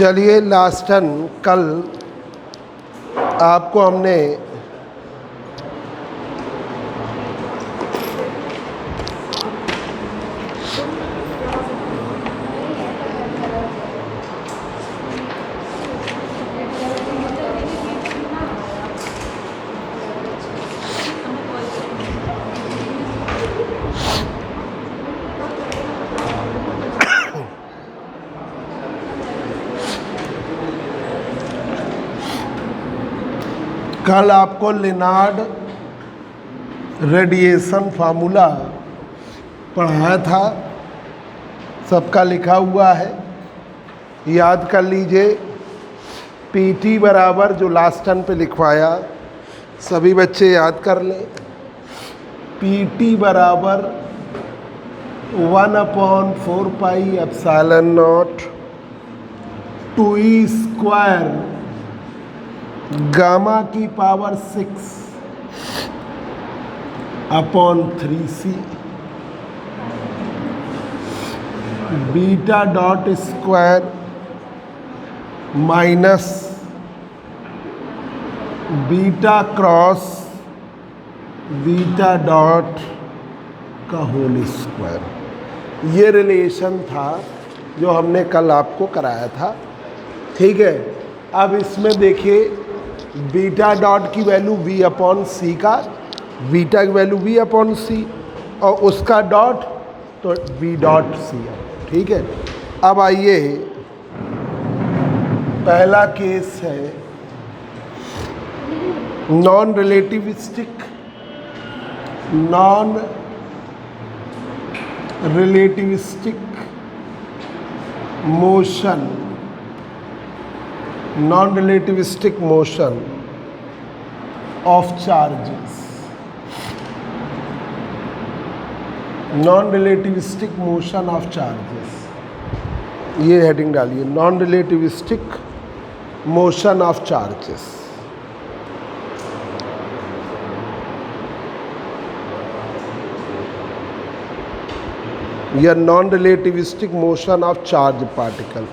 चलिए last turn कल आपको हमने लेनार्ड रेडिएशन फार्मूला पढ़ाया था, सबका लिखा हुआ है, याद कर लीजिए। पीटी बराबर जो लास्ट टर्न पे लिखवाया सभी बच्चे याद कर लें। पीटी बराबर 1/4 pi epsilon naught 2e square gamma की power 6 upon 3c beta dot square minus beta cross beta dot का होल स्क्वायर। ये रिलेशन था जो हमने कल आपको कराया था, ठीक है। अब इसमें देखिए बीटा डॉट की वैल्यू v अपॉन सी का, बीटा की वैल्यू v अपॉन सी और उसका डॉट तो v डॉट सी है, ठीक है। अब आइए पहला केस है non relativistic motion of charges. Non relativistic motion of charges, ये हेडिंग डालिए, non relativistic motion of charges. या non relativistic motion of charge particle.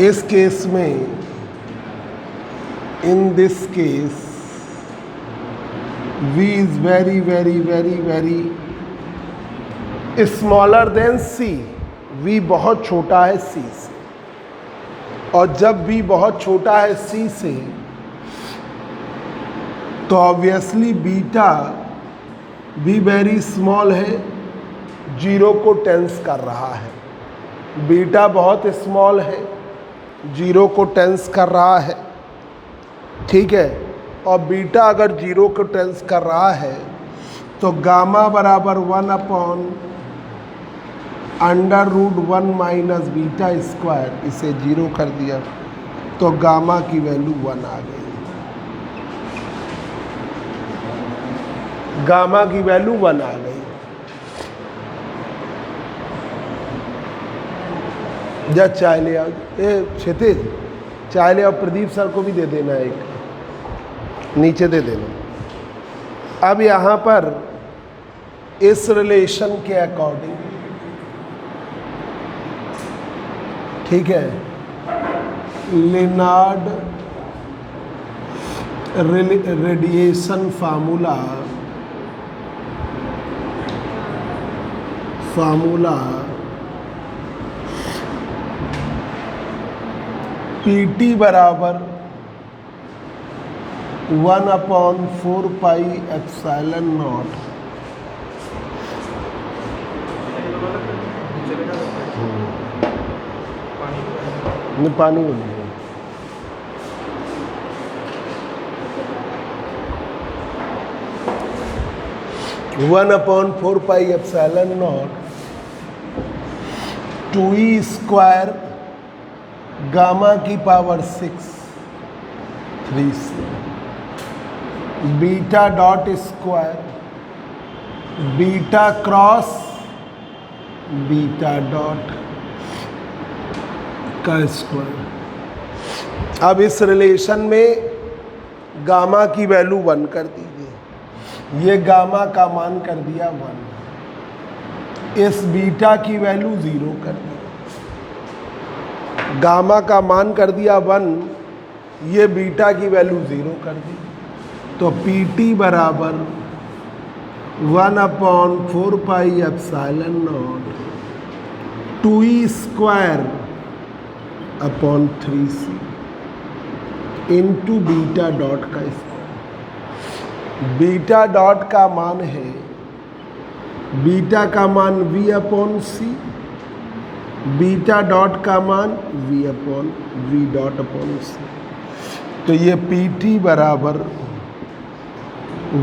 इस केस में, in this case v is very smaller than c। v बहुत छोटा है c से, और जब v बहुत छोटा है c से तो ऑब्वियसली बीटा भी वेरी स्मॉल है, जीरो को टेंस कर रहा है। बीटा बहुत स्मॉल है, जीरो को टेंस कर रहा है, ठीक है। और बीटा अगर जीरो को टेंस कर रहा है तो गामा बराबर 1/√1 माइनस बीटा स्क्वायर, इसे जीरो कर दिया तो गामा की वैल्यू 1 आ गई। गामा की वैल्यू 1 आ गई। जा चाय ले आओ, क्षितिज चाय ले आओ, प्रदीप सर को भी दे देना, एक नीचे दे देना। अब यहाँ पर इस रिलेशन के अकॉर्डिंग, ठीक है, लेनार्ड रेडिएशन फार्मूला PT बराबर 1/4 पाई एप्सिलॉन नॉट पानी में 1/4 pi epsilon naught 2e square gamma की power 6 3c beta dot square beta cross beta dot का स्क्वायर। अब इस रिलेशन में गामा की वैल्यू 1 कर दीजिए। ये गामा का मान कर दिया 1, इस बीटा की वैल्यू 0 कर दी, गामा का मान कर दिया 1, ये बीटा की वैल्यू 0 कर दी। तो PT बराबर 1/4 pi epsilon naught 2e square upon 3c into beta dot का स्क्वायर। बीटा डॉट का मान है, बीटा का मान v/c, बीटा डॉट का मान v डॉट अपॉन c। तो ये PT बराबर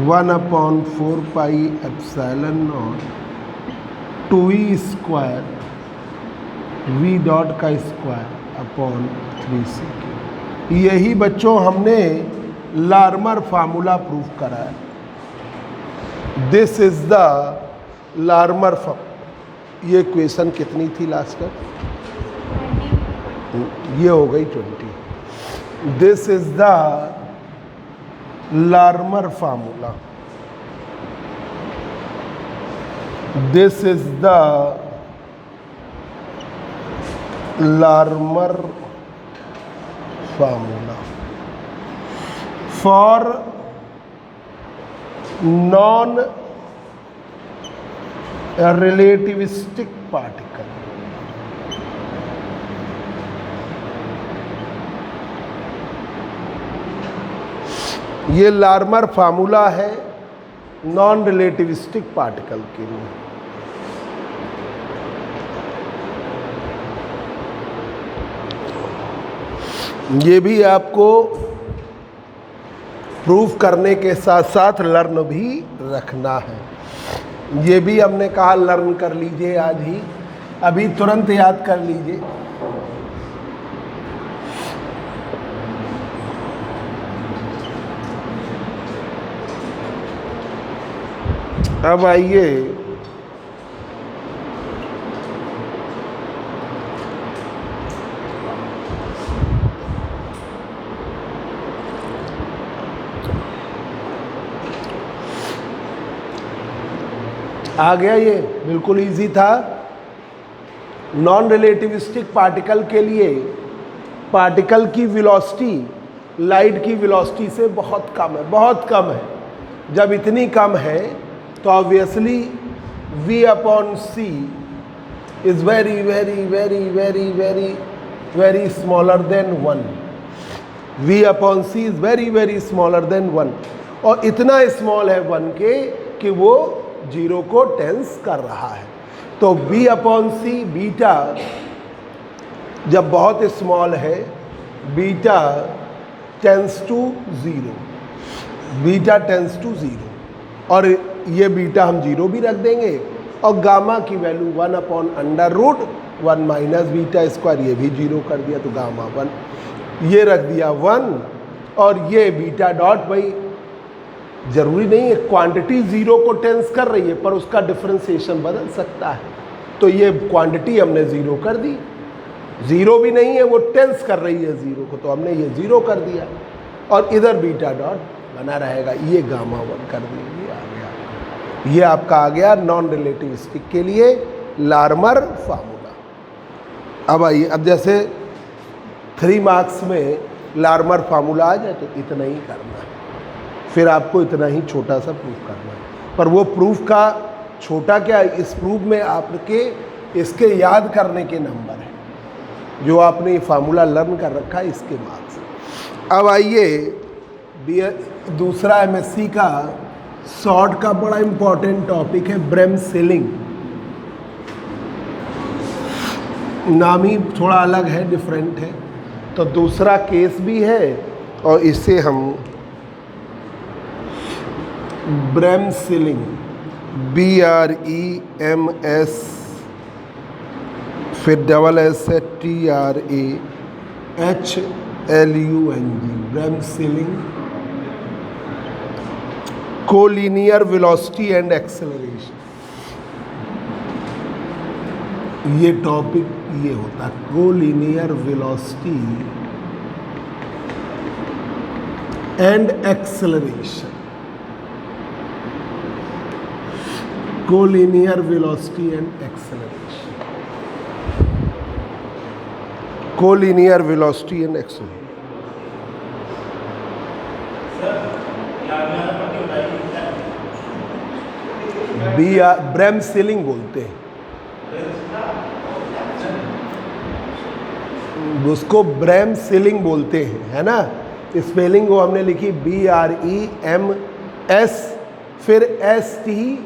1/4 pi epsilon naught 2e square v dot का स्क्वायर अपॉन 3c। यही बच्चों हमने लार्मर फार्मूला प्रूव करा है। This is the Larmor formula. ये इक्वेशन कितनी थी लास्ट का? ये हो गई 20। This is the Larmor formula. This is the Larmor formula for non relativistic particle। ये लार्मर फार्मूला है नॉन रिलेटिविस्टिक पार्टिकल के लिए। ये भी आपको प्रूफ करने के साथ साथ लर्न भी रखना है। ये भी हमने कहा लर्न कर लीजिए आज ही, अभी तुरंत याद कर लीजिए। अब आइए आ गया, ये बिल्कुल इजी था। नॉन रिलेटिविस्टिक पार्टिकल के लिए पार्टिकल की वेलोसिटी लाइट की वेलोसिटी से बहुत कम है, बहुत कम है। जब इतनी कम है तो obviously v/c is very very very very very very smaller than 1। v/c is very very smaller than 1, और इतना स्मॉल है 1 के कि वो 0 को टेंस कर रहा है। तो v/c बीटा जब बहुत स्मॉल है, beta tends to 0, beta tends to 0, और ये बीटा हम 0 भी रख देंगे, और गामा की वैल्यू 1/√1 माइनस बीटा स्क्वायर, ये भी 0 कर दिया, तो गामा 1, ये रख दिया 1, और ये बीटा डॉट, भाई जरूरी नहीं है क्वांटिटी 0 को टेंस कर रही है, पर उसका डिफरेंशिएशन बदल सकता है। तो ये क्वांटिटी हमने 0 कर दी, 0 भी नहीं है, वो टेंस कर रही है 0 को, तो हमने ये 0 कर दिया, और इधर बीटा डॉट बना रहेगा, ये गामा 1 कर दिया। ये आ गया, ये आपका आ गया नॉन रिलेटिविस्टिक के लिए लार्मर फार्मूला। अब आइए, अब जैसे 3 मार्क्स में लार्मर फार्मूला आ जाए तो इतना ही करना है, फिर आपको इतना ही छोटा सा प्रूफ करना है। पर वो प्रूफ का छोटा क्या, इस प्रूफ में आपके इसके याद करने के नंबर हैं, जो आपने ये फार्मूला लर्न कर रखा है, इसके मार्क्स। अब आइए दूसरा MSc का शॉर्ट का बड़ा इंपॉर्टेंट टॉपिक है ब्रेमसेलिंग। नाम ही थोड़ा अलग है, डिफरेंट है, तो दूसरा केस भी है, और इससे हम ब्रेमसेलिंग BREMS फिर SSTRAHLUNG bremsstrahlung collinear velocity and acceleration. ये टॉपिक ये होता है collinear velocity and acceleration. Collinear velocity and acceleration, collinear velocity and acceleration. Bremsstrahlung बोलते हैं उसको, ब्रेमसेलिंग बोलते हैं, है ना। स्पेलिंग वो हमने लिखी BREMS, फिर STRAHLUNG,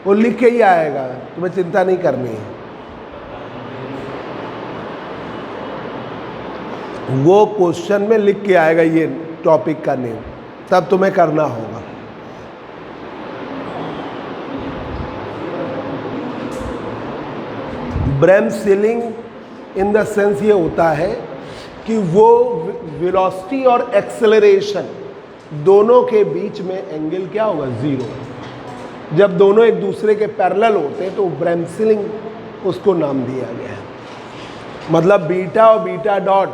वो लिख के ही आएगा, तुम्हें चिंता नहीं करनी है। वो क्वेश्चन में लिख के आएगा ये टॉपिक का नेम, तब तुम्हें करना होगा। ब्रेमसेलिंग इन द सेंस ये होता है कि वो वेलोसिटी और एक्सेलरेशन दोनों के बीच में एंगल क्या होगा, जीरो। जब दोनों एक दूसरे के पैरेलल होते हैं तो ब्रेमसेलिंग उसको नाम दिया गया है। मतलब बीटा और बीटा डॉट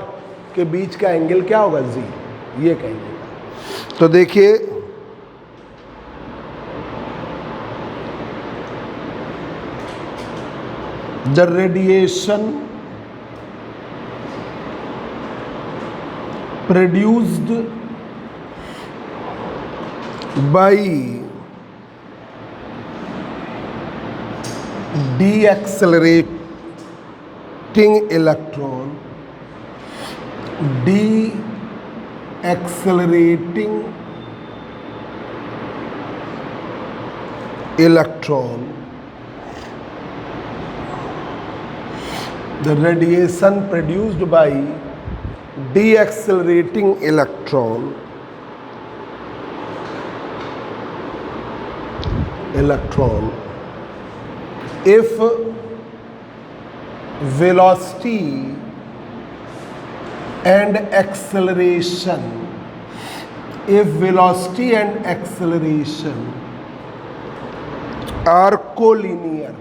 के बीच का एंगल क्या होगा, जीरो, ये कहेंगे। तो देखिए the radiation produced by deaccelerating electron, deaccelerating electron, the radiation produced by deaccelerating electron if velocity and acceleration are collinear,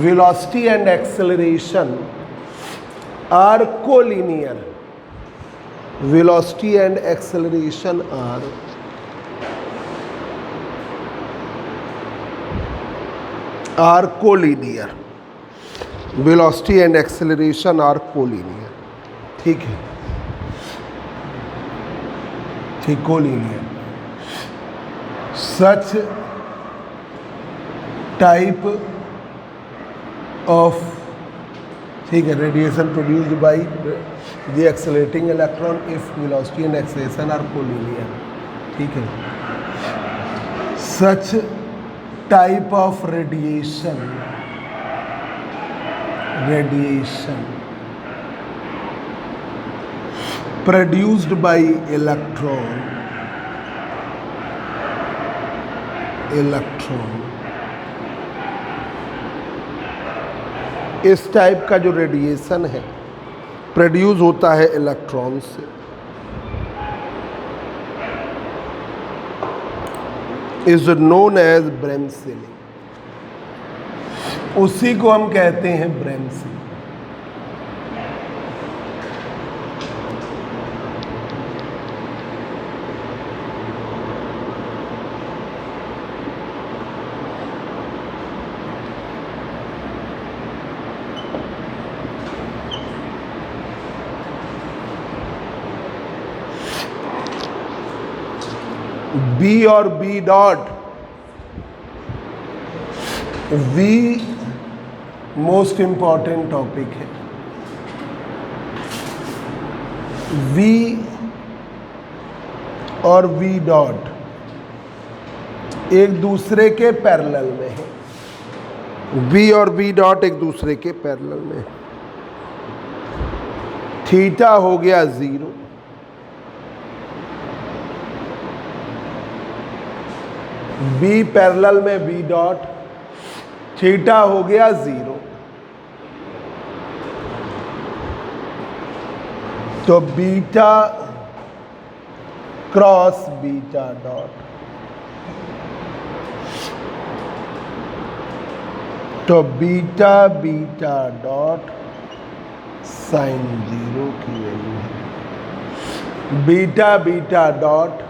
velocity and acceleration are collinear, velocity and acceleration are collinear, velocity and acceleration are collinear। ठीक है, ठीक, collinear। such type of, ठीक है, radiation produced by the accelerating electron if velocity and acceleration are collinear, ठीक है। such type of radiation produced by electron इस type का जो रेडिएशन है प्रोड्यूस होता है इलेक्ट्रॉन से, इज नोन एज ब्रेमसेलिंग, उसी को हम कहते हैं ब्रेमसेलिंग। बी और B dot, V most important topic है। वी और वी डॉट एक दूसरे के पैरेलल में है, वी और वी डॉट एक दूसरे के पैरेलल में है। थीटा हो गया 0, बी पैरेलल में बी डॉट, थीटा हो गया 0, तो बीटा क्रॉस बीटा डॉट, तो बीटा बीटा डॉट साइन 0 की value beta beta dot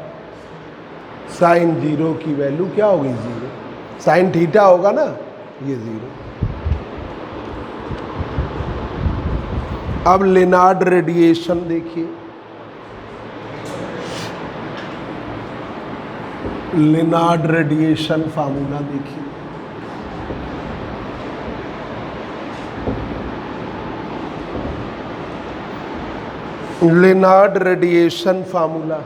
sine zero की वैल्यू क्या होगी? जीरो। साइन थीटा होगा ना, ये जीरो। अब लेनार्ड रेडिएशन देखिए, लेनार्ड रेडिएशन फार्मूला देखिए। लेनार्ड रेडिएशन फार्मूला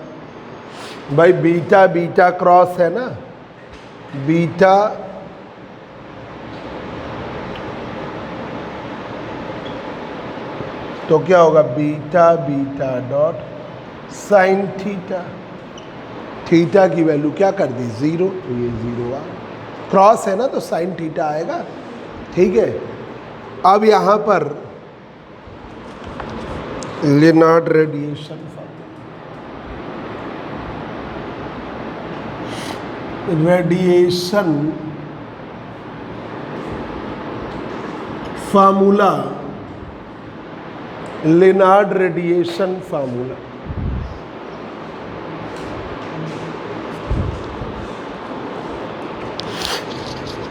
भाई, बीटा बीटा क्रॉस है ना, बीटा तो क्या होगा? Beta beta dot sine theta. Theta की वैल्यू क्या कर दी? जीरो, तो ये जीरो आ, क्रॉस है ना तो साइन थीटा आएगा। ठीक है, अब यहां पर Lenard radiation formula, Lenard radiation formula.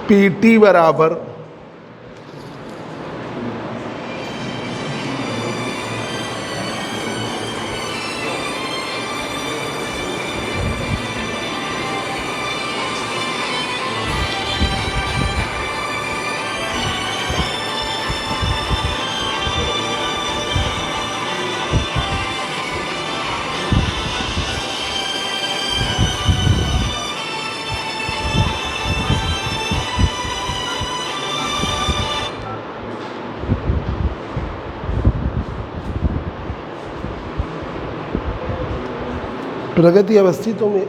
P बराबर प्रगति अवस्थितों में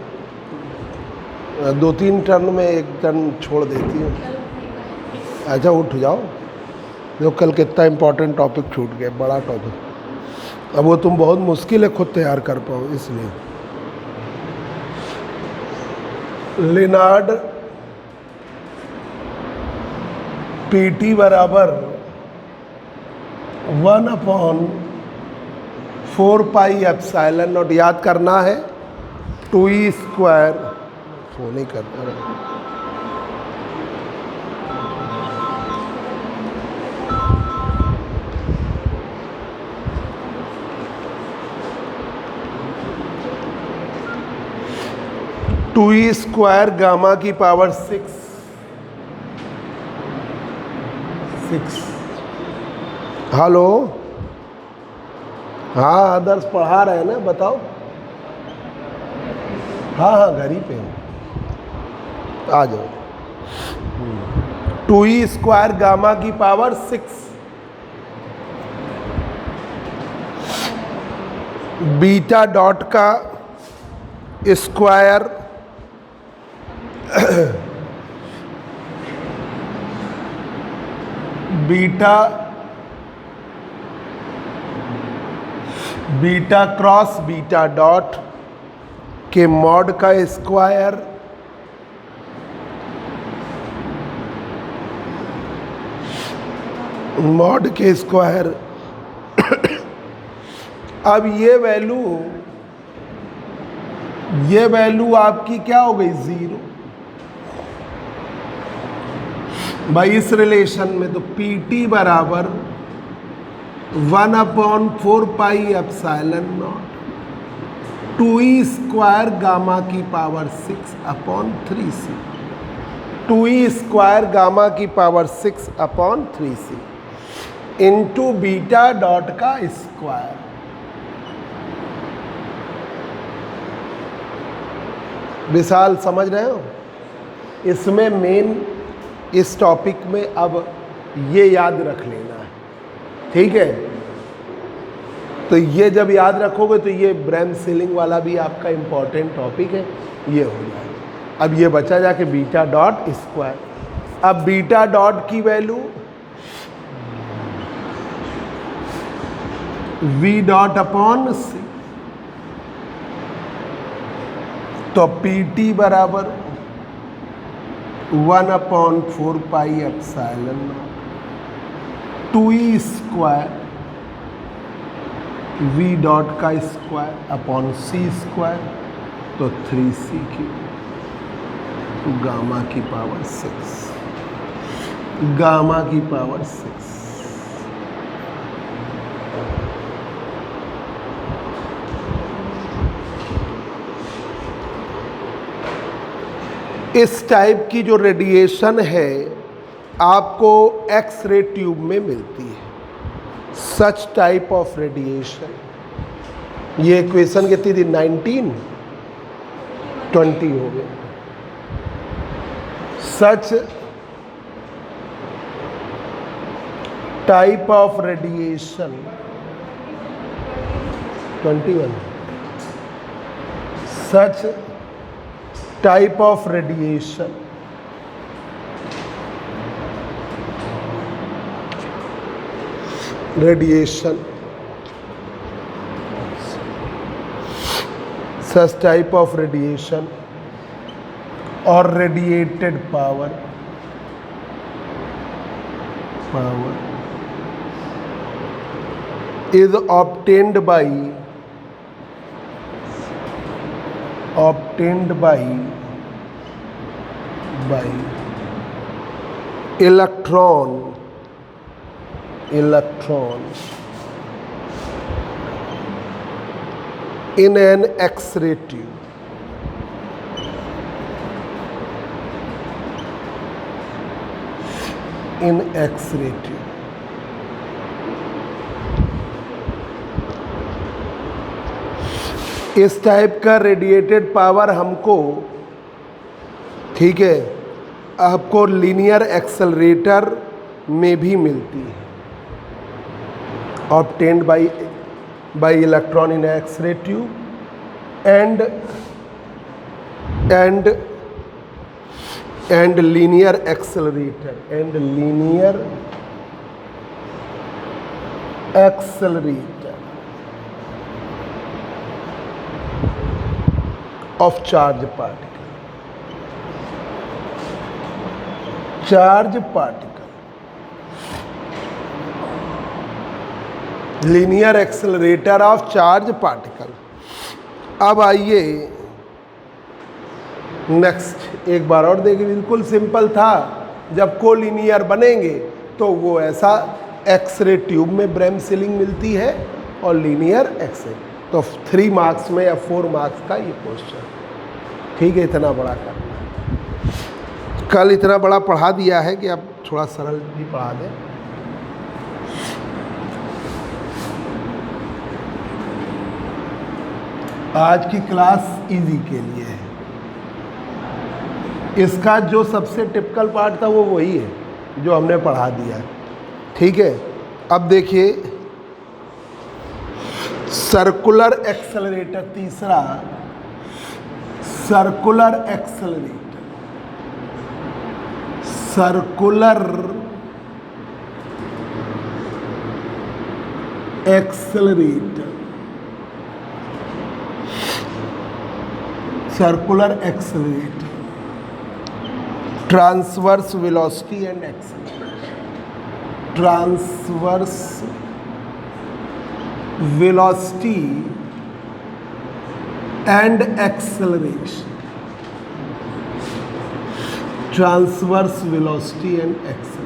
2-3 टर्न में एक टर्न छोड़ देती हूँ। अच्छा उठ जाओ, जो कल कितना इम्पोर्टेंट टॉपिक छूट गया, बड़ा टॉपिक। अब वो तुम बहुत मुश्किल है खुद तैयार कर पाओ, इसलिए लेनार्ड पीटी बराबर 1/4 पाई एप्सिलॉन नॉट, याद करना है 2e स्क्वायर, वो नहीं करता रहा। टू ई स्क्वायर गामा की पावर 6। हेलो, हाँ आदर्श पढ़ा रहे हैं ना, बताओ। हाँ हाँ घर ही पे आ जाओ। 2e स्क्वायर गामा की पावर 6, बीटा डॉट का square beta cross beta dot के मॉड का स्क्वायर मॉड के स्क्वायर। अब ये वैल्यू आपकी क्या हो गई? जीरो। भाई इस रिलेशन में तो पीटी बराबर 1/4 pi epsilon naught 2e square gamma की power 6/3c, 2e square gamma की power 6/3c into beta dot का स्क्वायर। विशाल समझ रहे हो? इसमें मेन इस टॉपिक में अब ये याद रख लेना है, ठीक है? तो ये जब याद रखोगे तो ये ब्रेन सीलिंग वाला भी आपका इम्पोर्टेंट टॉपिक है, ये हो जाएगा। अब ये बचा जाके बीटा डॉट स्क्वायर। अब बीटा डॉट की value v dot upon C, तो पीटी बराबर 1/4 pi epsilon naught 2e square v dot का स्क्वायर अपॉन c स्क्वायर, तो 3c3 गामा की पावर 6, गामा की पावर 6। इस टाइप की जो रेडिएशन है आपको एक्स रे ट्यूब में मिलती है, सच टाइप ऑफ रेडिएशन। ये इक्वेशन कितनी थी? 19, 20 हो गए। Such type of radiation 21, such type of radiation such type of radiation or radiated power is obtained by electron in an X-ray tube. In X-ray tube. इस type का radiated power हमको, ठीक है, आपको लीनियर एक्सेलरेटर में भी मिलती है, obtained by electron in X-ray tube and linear accelerator of charge particle. Linear accelerator of charge particle. अब आइए नेक्स्ट एक बार और देखिए, बिल्कुल सिंपल था। जब कोलिनियर बनेंगे तो वो ऐसा एक्सरे ट्यूब में ब्रेम सीलिंग मिलती है और लीनियर एक्सरे, तो 3 मार्क्स में या 4 मार्क्स का ये क्वेश्चन, ठीक है। इतना बड़ा करना, कल इतना बड़ा पढ़ा दिया है कि अब थोड़ा सरल भी पढ़ा दें। आज की क्लास इजी के लिए है। इसका जो सबसे टिपिकल पार्ट था वो वही है जो हमने पढ़ा दिया, ठीक है। अब देखिए सर्कुलर एक्सेलरेटर, तीसरा circular accelerator, circular accelerator, circular accelerator, transverse velocity and acceleration, transverse velocity and acceleration, transverse velocity and acceleration.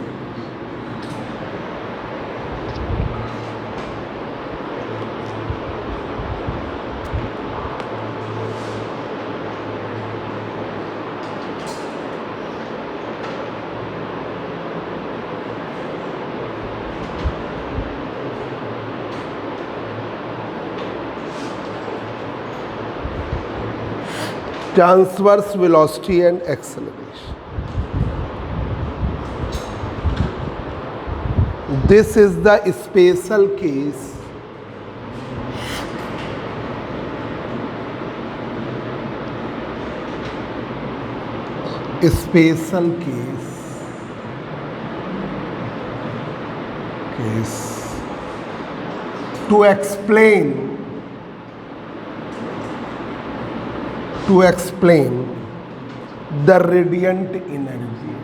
Transverse velocity and acceleration. This is the special case to explain the radiant energy.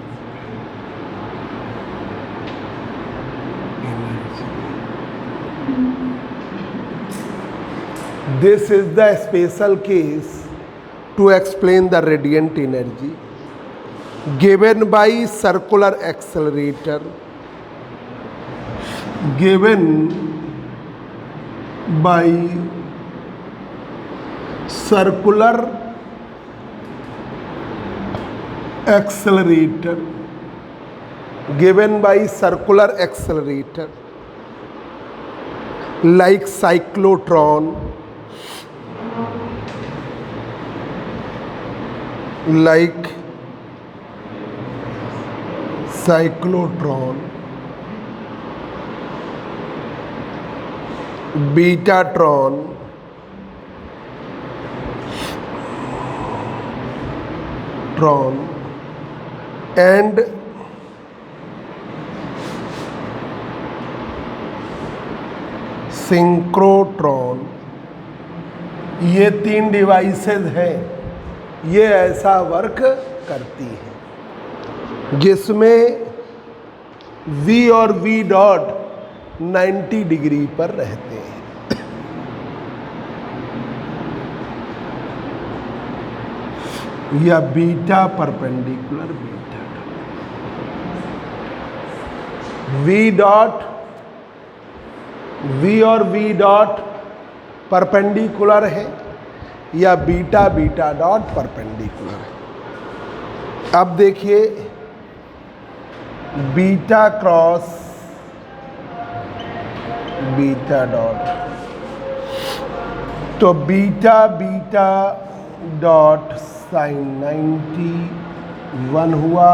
This is the special case to explain the radiant energy given by circular accelerator, given by circular accelerator, given by circular accelerator like cyclotron, like cyclotron, betatron, and synchrotron, ये 3 devices हैं, ये ऐसा work करती हैं जिसमें V और V dot 90 degree पर रहते हैं। या बीटा परपेंडिकुलर बीटा, V और V डॉट परपेंडिकुलर है या बीटा बीटा डॉट परपेंडिकुलर है। अब देखिए बीटा क्रॉस बीटा डॉट, तो बीटा बीटा डॉट साइन 91 हुआ,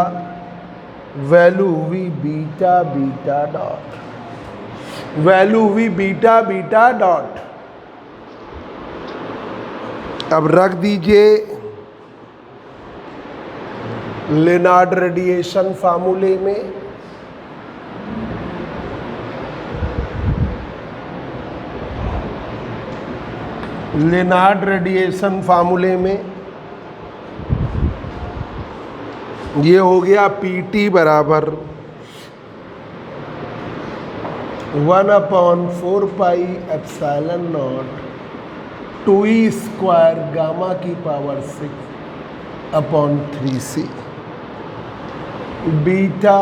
वैल्यू हुई बीटा बीटा डॉट, वैल्यू हुई बीटा बीटा डॉट। अब रख दीजिए लेनार्ड रेडिएशन फार्मूले में, लेनार्ड रेडिएशन फार्मूले में ये हो गया PT बराबर 1/4 pi epsilon naught 2e square gamma की पावर 6/3c बीटा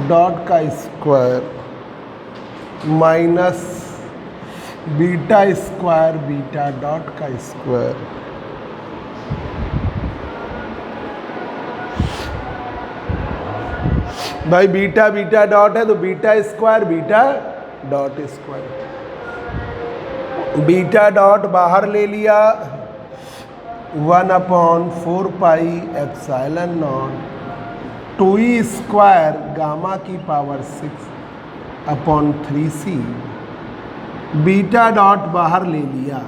डॉट का square minus beta square beta dot का स्क्वायर भाई बीटा बीटा डॉट है तो beta square beta dot square, beta dot बाहर ले लिया 1/4 pi epsilon naught 2e square gamma की पावर 6/3c, बीटा डॉट बाहर ले लिया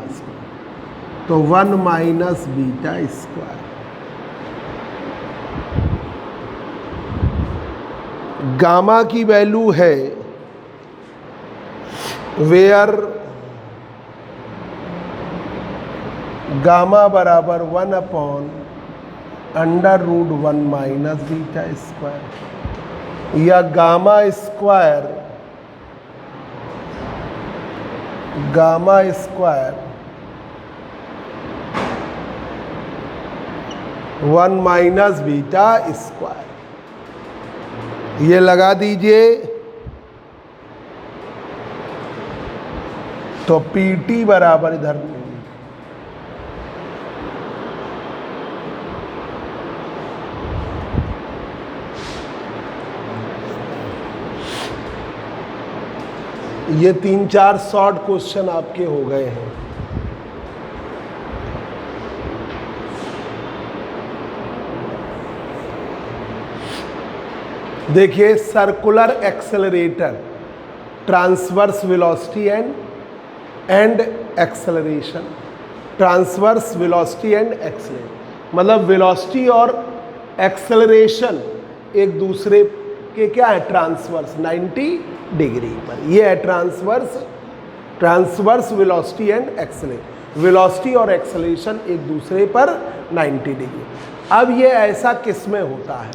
तो 1 माइनस बीटा स्क्वायर, गामा की वैल्यू है वेयर गामा बराबर 1/√1 माइनस बीटा स्क्वायर, या gamma square 1 minus beta square, ये लगा दीजिए तो PT बराबर इधर ये 3-4 शॉर्ट क्वेश्चन आपके हो गए हैं। देखिए circular accelerator, transverse velocity and acceleration, transverse velocity and acceleration मतलब वेलोसिटी और एक्सेलरेशन एक दूसरे के क्या है ट्रांसवर्स 90 डिग्री पर, ये है transverse velocity and acceleration, velocity और एक्सेलरेशन एक दूसरे पर 90 डिग्री। अब ये ऐसा किस में होता है,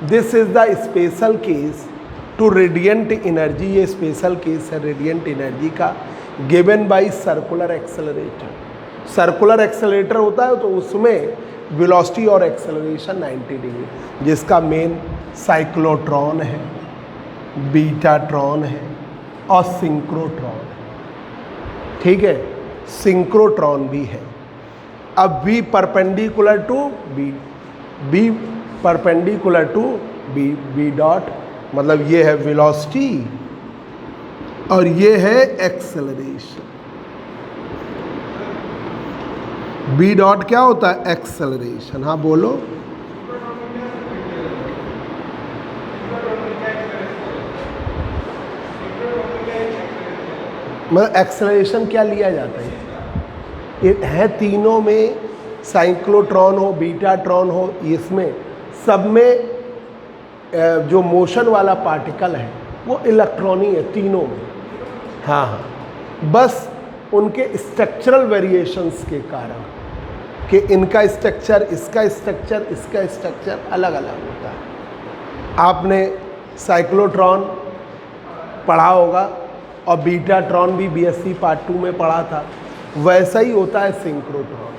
this is the special case to radiant energy, ये स्पेशल केस है रेडियंट एनर्जी का given by circular accelerator. Circular accelerator होता है तो उसमें वेलोसिटी और एक्सेलरेशन 90 डिग्री, जिसका मेन साइक्लोट्रॉन है, बीटाट्रॉन है और सिंक्रोट्रॉन है। ठीक है, सिंक्रोट्रॉन भी है। अब v perpendicular to b perpendicular to b dot, मतलब ये है वेलोसिटी और ये है एक्सेलरेशन। b डॉट क्या होता है? एक्सेलरेशन। हाँ बोलो। मतलब एक्सेलरेशन क्या लिया जाता है? ये है तीनों में, साइक्लोट्रॉन हो, बीटाट्रॉन हो, इसमें सब में जो मोशन वाला पार्टिकल है वो इलेक्ट्रॉन ही है तीनों में। हाँ हाँ, बस उनके स्ट्रक्चरल वेरिएशंस के कारण कि इनका स्ट्रक्चर, इसका स्ट्रक्चर, इसका स्ट्रक्चर अलग अलग होता है। आपने साइक्लोट्रॉन पढ़ा होगा और बीटाट्रॉन भी बीएससी पार्ट 2 में पढ़ा था। वैसा ही होता है सिंक्रोट्रॉन।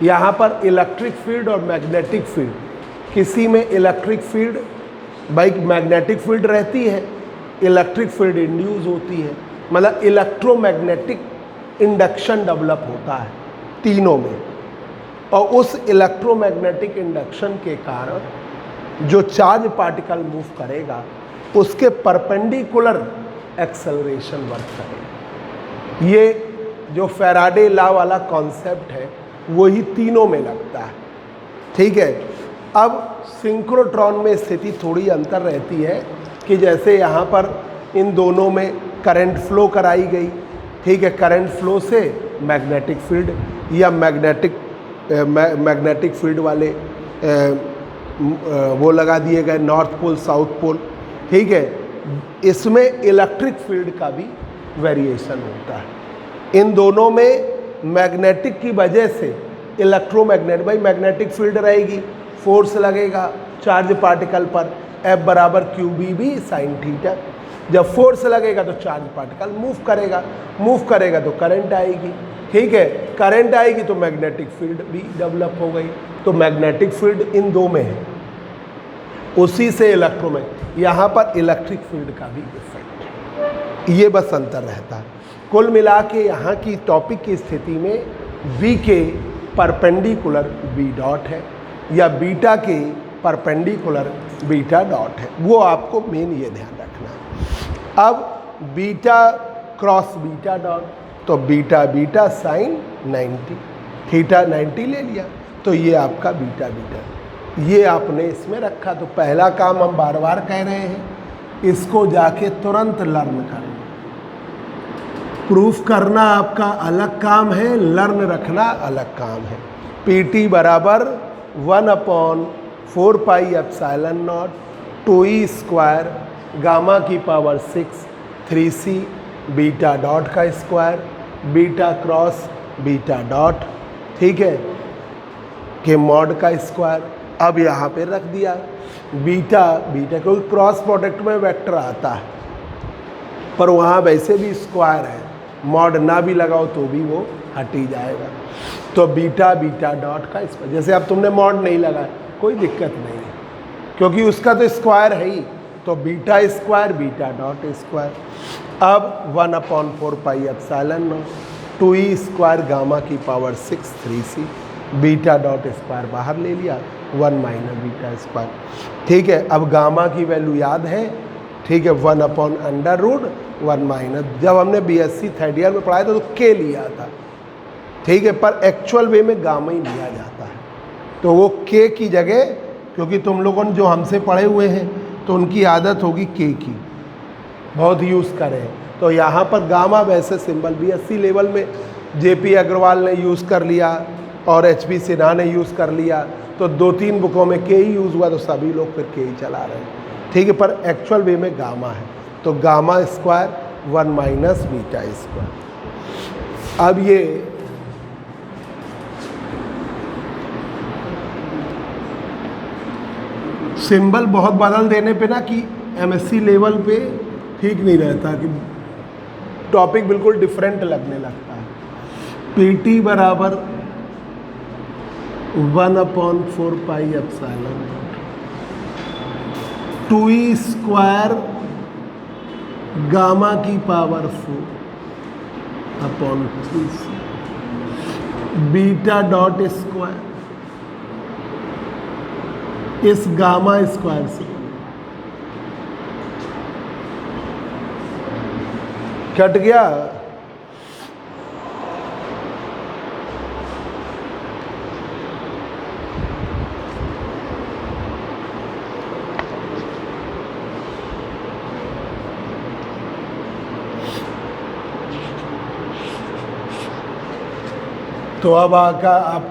यहाँ पर इलेक्ट्रिक फील्ड और मैग्नेटिक फील्ड, किसी में electric field by magnetic field रहती है, इलेक्ट्रिक फील्ड इंड्यूस होती है, मतलब इलेक्ट्रोमैग्नेटिक इंडक्शन डेवलप होता है तीनों में। और उस इलेक्ट्रोमैग्नेटिक इंडक्शन के कारण जो चार्ज पार्टिकल मूव करेगा उसके परपेंडिकुलर एक्सेलरेशन वर्क करेगा। ये जो फैराडे लॉ वाला कॉन्सेप्ट है वही तीनों में लगता है। ठीक है, अब सिंक्रोट्रॉन में स्थिति थोड़ी अंतर रहती है कि जैसे यहाँ पर इन दोनों में करंट फ्लो कराई गई। ठीक है, करंट फ्लो से मैग्नेटिक फील्ड या मैग्नेटिक फील्ड वाले वो लगा दिए गए, नॉर्थ पोल साउथ पोल। ठीक है, इसमें इलेक्ट्रिक फील्ड का भी वेरिएशन होता है। इन दोनों में मैग्नेटिक की वजह से इलेक्ट्रोमैग्नेट, भाई मैग्नेटिक फील्ड रहेगी, फोर्स लगेगा चार्ज पार्टिकल पर, F बराबर QBB साइन थीटा। जब फोर्स लगेगा तो चार्ज पार्टिकल मूव करेगा तो करंट आएगी। ठीक है, करंट आएगी तो मैग्नेटिक फील्ड भी डेवलप हो गई। तो मैग्नेटिक फील्ड इन दो में है, उसी से इलेक्ट्रोमैग्नेट, यहाँ पर इलेक्ट्रिक फील्ड का भी इफेक्ट, ये बस अंतर रहता है। कुल मिला के यहाँ की टॉपिक की स्थिति में V के परपेंडिकुलर B डॉट है या बीटा के परपेंडिकुलर बीटा डॉट है, वो आपको मेन ये ध्यान रखना है। अब बीटा क्रॉस बीटा डॉट, तो बीटा बीटा साइन 90, थीटा 90 ले लिया, तो ये आपका बीटा बीटा, ये आपने इसमें रखा। तो पहला काम हम बार बार कह रहे हैं, इसको जाके तुरंत लर्न करें। प्रूफ करना आपका अलग काम है, लर्न रखना अलग काम है। PT बराबर 1/4 pi epsilon naught 2e square gamma की पावर 6 3c बीटा डॉट का square, beta cross beta dot, ठीक है, के मॉड का स्क्वायर। अब यहाँ पे रख दिया बीटा बीटा, क्योंकि क्रॉस प्रोडक्ट में वेक्टर आता है, पर वहाँ वैसे भी स्क्वायर है, मॉड ना भी लगाओ तो भी वो हट ही जाएगा। तो बीटा बीटा डॉट का स्क्वायर, जैसे अब तुमने मॉड नहीं लगाया कोई दिक्कत नहीं है, क्योंकि उसका तो स्क्वायर है ही, तो beta square beta dot square. अब 1/4 pi epsilon naught 2e square gamma की power 6 3c beta dot square बाहर ले लिया, 1 माइनस बीटा स्क्वायर। ठीक है, अब गामा की वैल्यू याद है, ठीक है, 1/√1 माइनस, जब हमने BSc थर्ड ईयर में पढ़ाया था तो के लिया था, ठीक है, पर एक्चुअल वे में गामा ही लिया जाता है। तो वो के की जगह, क्योंकि तुम लोगों ने जो हमसे पढ़े हुए हैं तो उनकी आदत होगी के की बहुत यूज़ करें, तो यहाँ पर गामा वैसे सिंबल BSc लेवल में JP अग्रवाल ने यूज़ कर लिया और HP सिन्हा ने यूज़ कर लिया, तो 2-3 बुकों में के ही यूज़ हुआ, तो सभी लोग फिर के ही चला रहे हैं, ठीक है, पर एक्चुअल वे में गामा है, तो gamma square 1 minus beta square. अब ये सिंबल बहुत बदल देने पे ना कि MSc लेवल पे ठीक नहीं रहता, कि टॉपिक बिल्कुल डिफरेंट लगने लगता है। पी टी बराबर 1/4 pi epsilon 2e square gamma की पावर 4/3 बीटा डॉट स्क्वायर इस गामा स्क्वायर से कट गया। तो अब आपका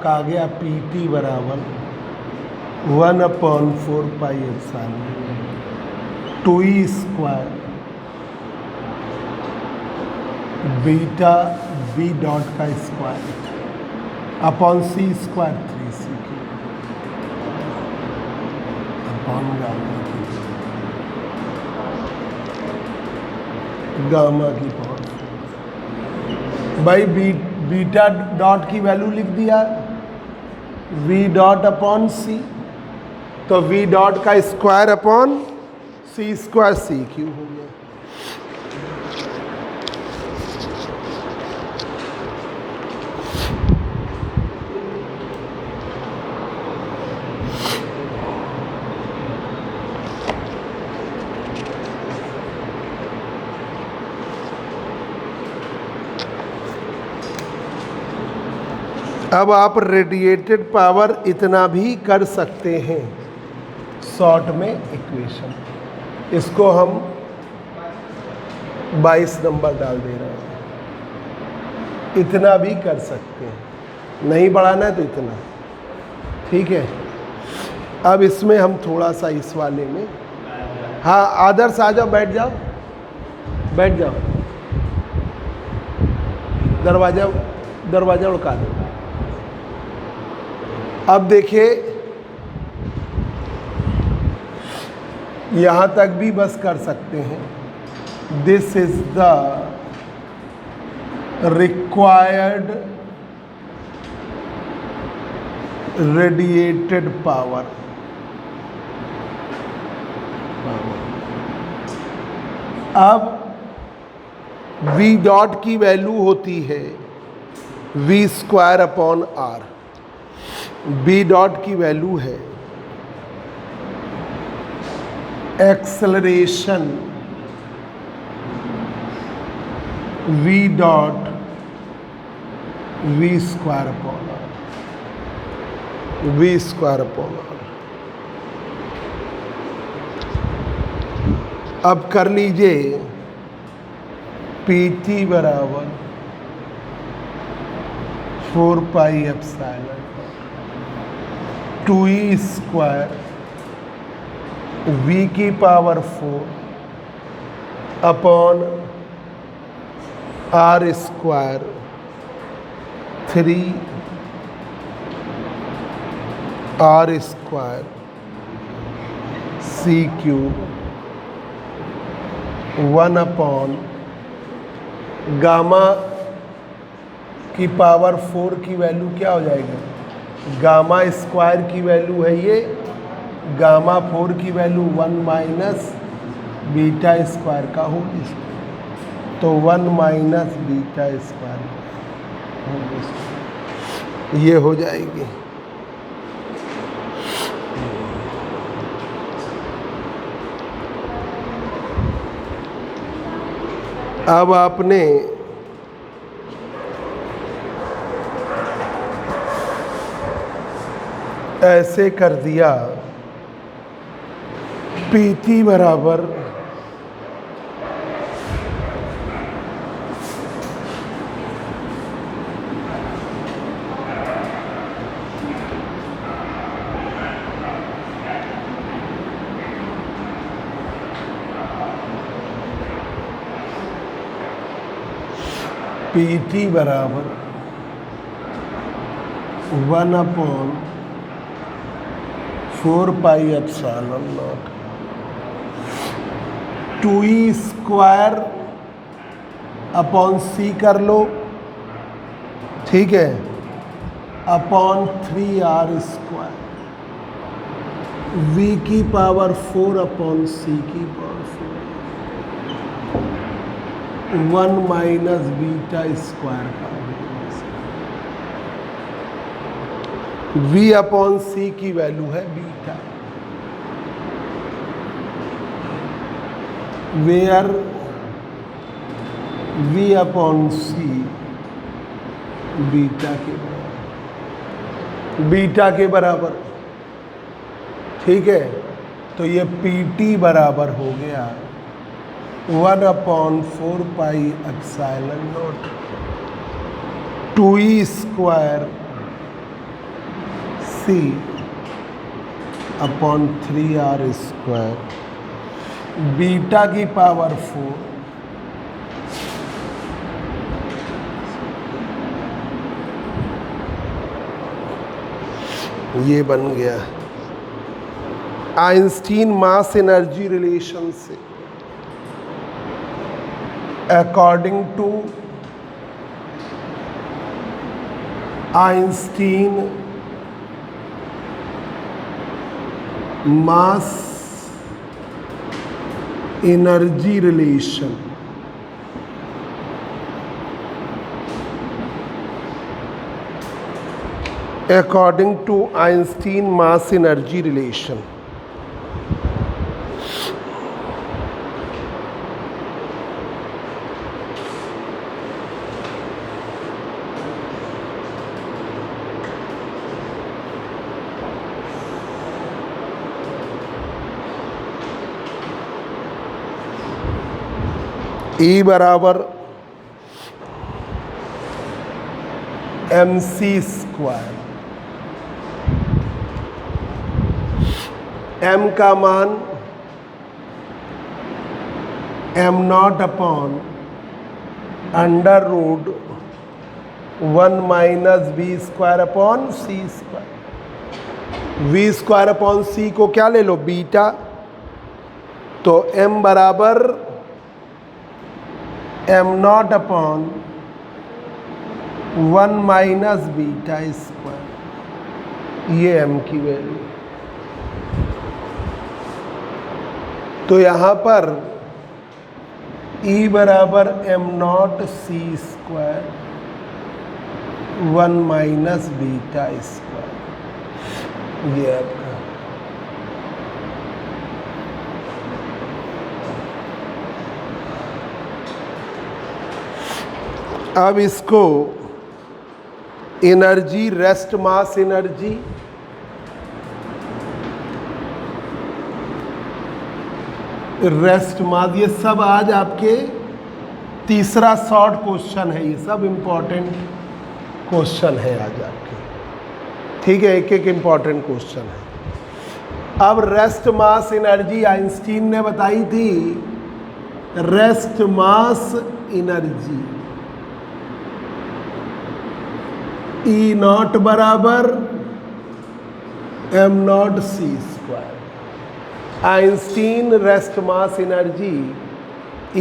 आ गया पी टी बराबर 1/4 pi epsilon 2e square beta B dot का square upon C square 3c upon gamma की पावर। भाई बीटा डॉट की वैल्यू लिख दिया v डॉट अपॉन सी, तो v डॉट का square upon C square C cube हो गया। अब आप रेडिएटेड पावर इतना भी कर सकते हैं शॉर्ट में इक्वेशन, इसको हम 22 नंबर डाल दे रहे हैं। इतना भी कर सकते हैं, नहीं बढ़ाना है तो इतना, ठीक है। अब इसमें हम थोड़ा सा इस वाले में, हाँ आदर्श आ जाओ, बैठ जाओ बैठ जाओ, दरवाजा उड़का दो। अब देखिए यहाँ तक भी बस कर सकते हैं। This is the required radiated power. अब v डॉट की वैल्यू होती है v square upon R, b dot की वैल्यू है acceleration v dot v square upon R, v square upon R. अब कर लीजिए पी टी बराबर 4 pi epsilon 2e square v की power 4 upon r square 3r square c cube 1 upon gamma की power 4 की value क्या हो जाएगी, गामा स्क्वायर की वैल्यू है ये, गामा 4 की वैल्यू 1 माइनस बीटा स्क्वायर का होल स्क्वायर, तो 1 माइनस बीटा स्क्वायर ये हो जाएगी। अब आपने ऐसे कर दिया पी टी बराबर पी टी बराबर 1/4 pi epsilon naught 2e square upon C कर लो, ठीक है, अपॉन 3r², v की पावर 4 अपॉन सी की पावर 4, 1 माइनस बीटा स्क्वायर का v अपॉन सी की वैल्यू है beta, where v upon C beta के बराबर, ठीक है। तो ये PT बराबर हो गया 1/4 pi epsilon naught 2e² C upon 3r², beta की पावर 4, ये बन गया आइंस्टीन मास एनर्जी रिलेशन से। According to Einstein mass energy relation, according to Einstein mass energy relation, E बराबर mc², m का मान m0 upon √1 minus v² upon c², v² upon c को क्या ले लो बीटा, तो m बराबर m0 upon 1 minus β², ये m की वैल्यू। तो यहाँ पर E बराबर m0 c², 1 माइनस β², ये आपका। अब इसको energy, rest mass energy, rest mass, ये सब आज आपके तीसरा शॉर्ट क्वेश्चन है, ये सब इम्पोर्टेंट क्वेश्चन है आज आपके, ठीक है, एक एक इम्पोर्टेंट क्वेश्चन है। अब रेस्ट मास एनर्जी आइंस्टीन ने बताई थी, रेस्ट मास एनर्जी E0 बराबर m0 c², Einstein rest mass energy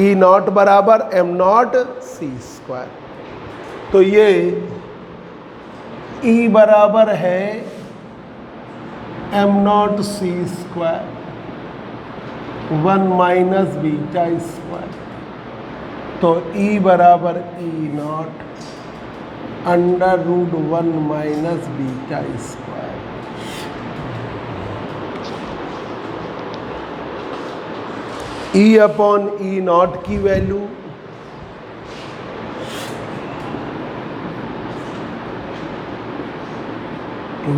E0 बराबर m0 c²। तो ये E बराबर है m0 c², 1 माइनस β², तो E बराबर E0 √1 minus β²। E upon E0 की वैल्यू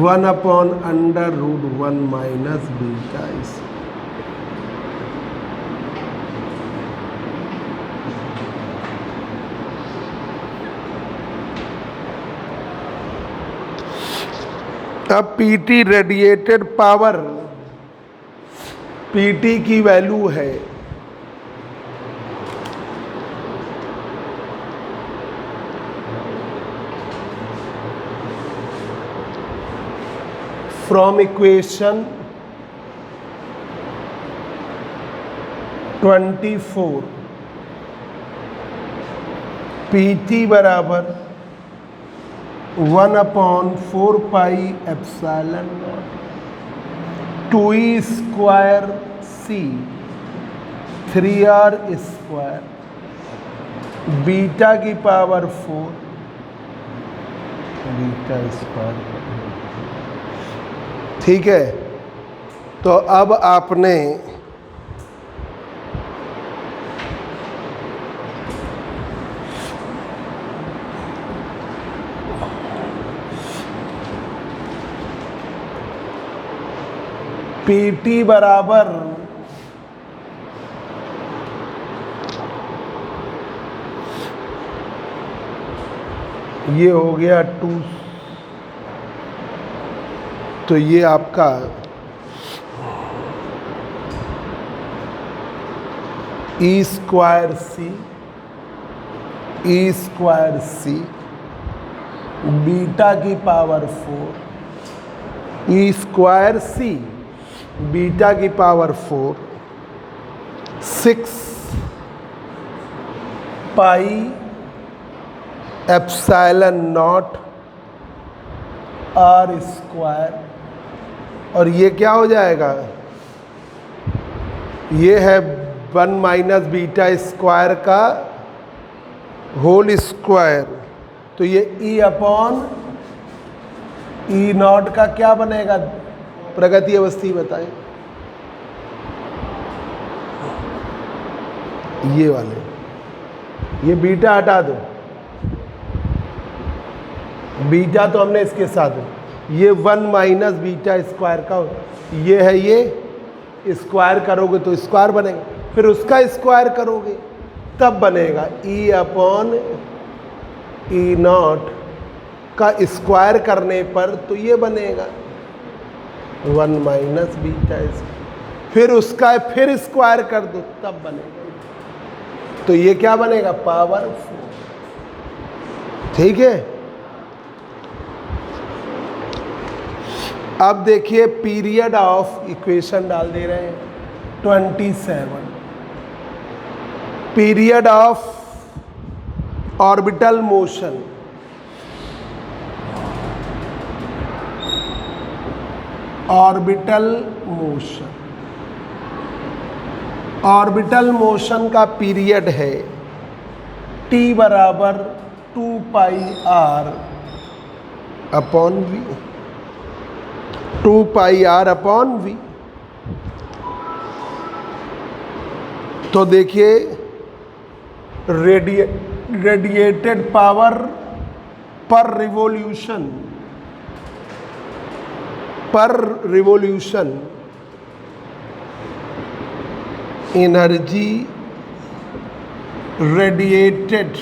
वन अपॉन √1 माइनस β²। अब PT रेडिएटेड पावर, PT की वैल्यू है फ्रॉम इक्वेशन 24 PT बराबर 1/4 pi epsilon 2E square C 3R square beta की पावर 4 बीटा स्क्वायर। ठीक है, तो अब आपने PT बराबर ये हो गया 2, तो ये आपका E स्क्वायर C बीटा की power 4 E square C beta की power 4 6 pi epsilon naught R square, और ये क्या हो जाएगा, ये है 1 माइनस बीटा स्क्वायर का होल स्क्वायर, तो ये E अपॉन E नॉट का क्या बनेगा, प्रगति अवस्थी बताएं, ये वाले, ये बीटा हटा दो, बीटा तो हमने इसके साथ, ये 1 माइनस बीटा स्क्वायर का, ये है, ये स्क्वायर करोगे तो स्क्वायर बनेगा, फिर उसका स्क्वायर करोगे तब बनेगा E अपॉन E नॉट का स्क्वायर करने पर तो ये बनेगा 1 माइनस बीटा, फिर उसका फिर स्क्वायर कर दो तब बनेगा, तो ये क्या बनेगा, पावर 4। ठीक है, अब देखिए पीरियड ऑफ इक्वेशन डाल दे रहे हैं 27, period of orbital motion, orbital motion का पीरियड है T बराबर 2 पाई R अपॉन V, 2 पाई R अपॉन V। तो देखिए रेडिएटेड पावर पर रिवॉल्यूशन एनर्जी रेडिएटेड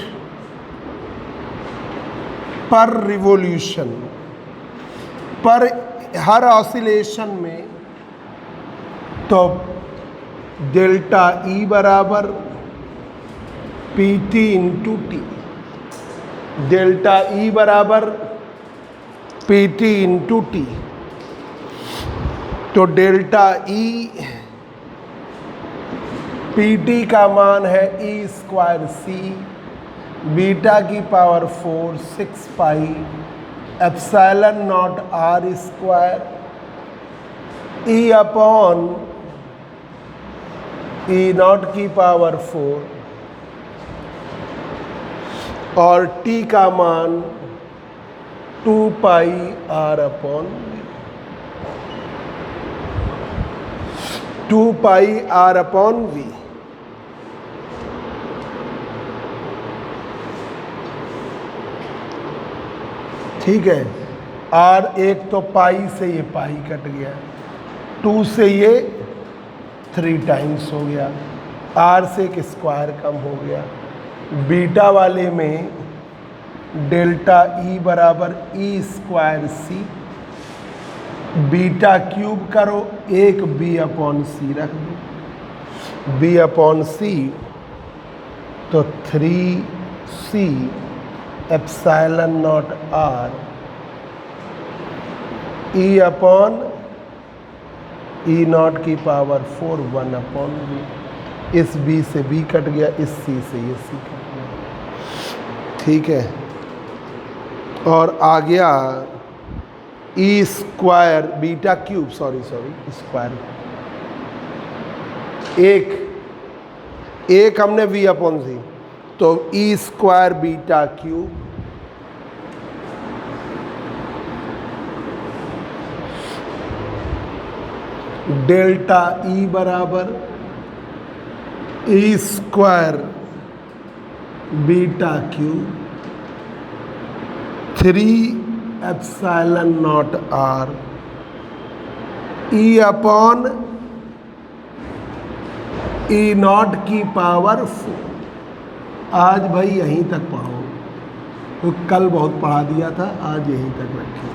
पर रिवॉल्यूशन पर हर ऑसिलेशन में, तो डेल्टा E बराबर PT into T, delta E बराबर PT इंटू टी, तो डेल्टा E PT का मान है E स्क्वायर C बीटा की power 4 6 pi epsilon naught R square E upon E not की पावर 4, और T का मान 2 पाई R अपॉन 2 पाई R अपॉन V। ठीक है, R एक तो पाई से ये पाई कट गया, 2 से ये 3 टाइम्स हो गया, R से एक स्क्वायर कम हो गया, बीटा वाले में डेल्टा E बराबर E square C beta cube करो, एक B अपॉन C रख दो, B अपॉन C तो 3C epsilon naught R E upon E not की पावर 4 1 अपॉन V, इस B से B कट गया, इस C से ये C कट गया। ठीक है, और आ गया E square beta cube, sorry square, एक हमने वी अपॉन सी, तो E square beta cube delta E बराबर E square beta cube 3 ε0 R E upon E naught की पावर 4। आज भाई यहीं तक पढ़ो, तो कल बहुत पढ़ा दिया था, आज यहीं तक रखिए।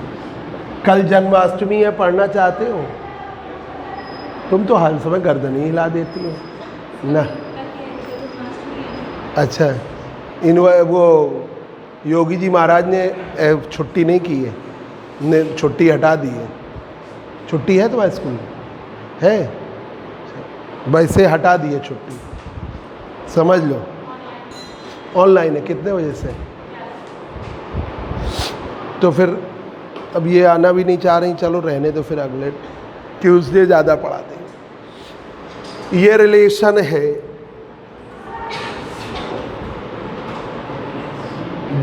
कल जन्माष्टमी है, पढ़ना चाहते हो? तुम तो हर समय गर्दन ही हिला देती हो ना। अच्छा, वो योगी जी महाराज ने छुट्टी नहीं की है, ने छुट्टी हटा दी है। छुट्टी है तुम्हारे स्कूल में? है, वैसे हटा दी है छुट्टी, समझ लो। ऑनलाइन है, कितने बजे से? तो फिर अब ये आना भी नहीं चाह रही, चलो रहने दो, फिर अगले ट्यूसडे ज़्यादा पढ़ा देंगे। ये रिलेशन है,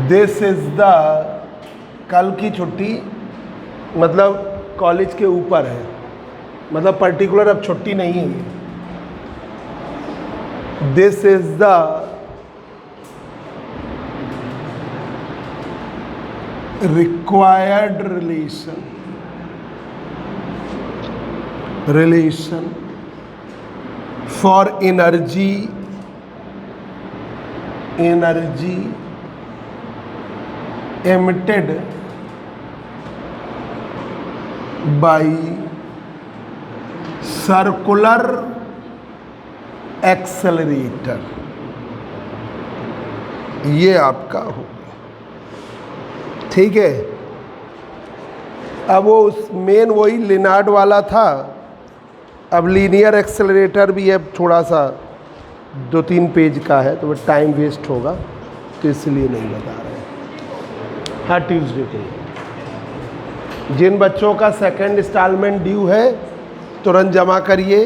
दिस इज द, कल की छुट्टी मतलब कॉलेज के ऊपर है, मतलब पर्टिकुलर अब छुट्टी नहीं है ये। This is the required relation for energy emitted by circular accelerator। ये आपका हो गया, ठीक है। अब वो उस मेन वही लिनार्ड वाला था, अब लीनियर एक्सेलरेटर भी है, थोड़ा सा 2-3 पेज का है, तो वो टाइम वेस्ट होगा, तो इसलिए नहीं बता रहे। हाँ, ट्यूसडे को जिन बच्चों का सेकंड इंस्टॉलमेंट ड्यू है तुरंत जमा करिए।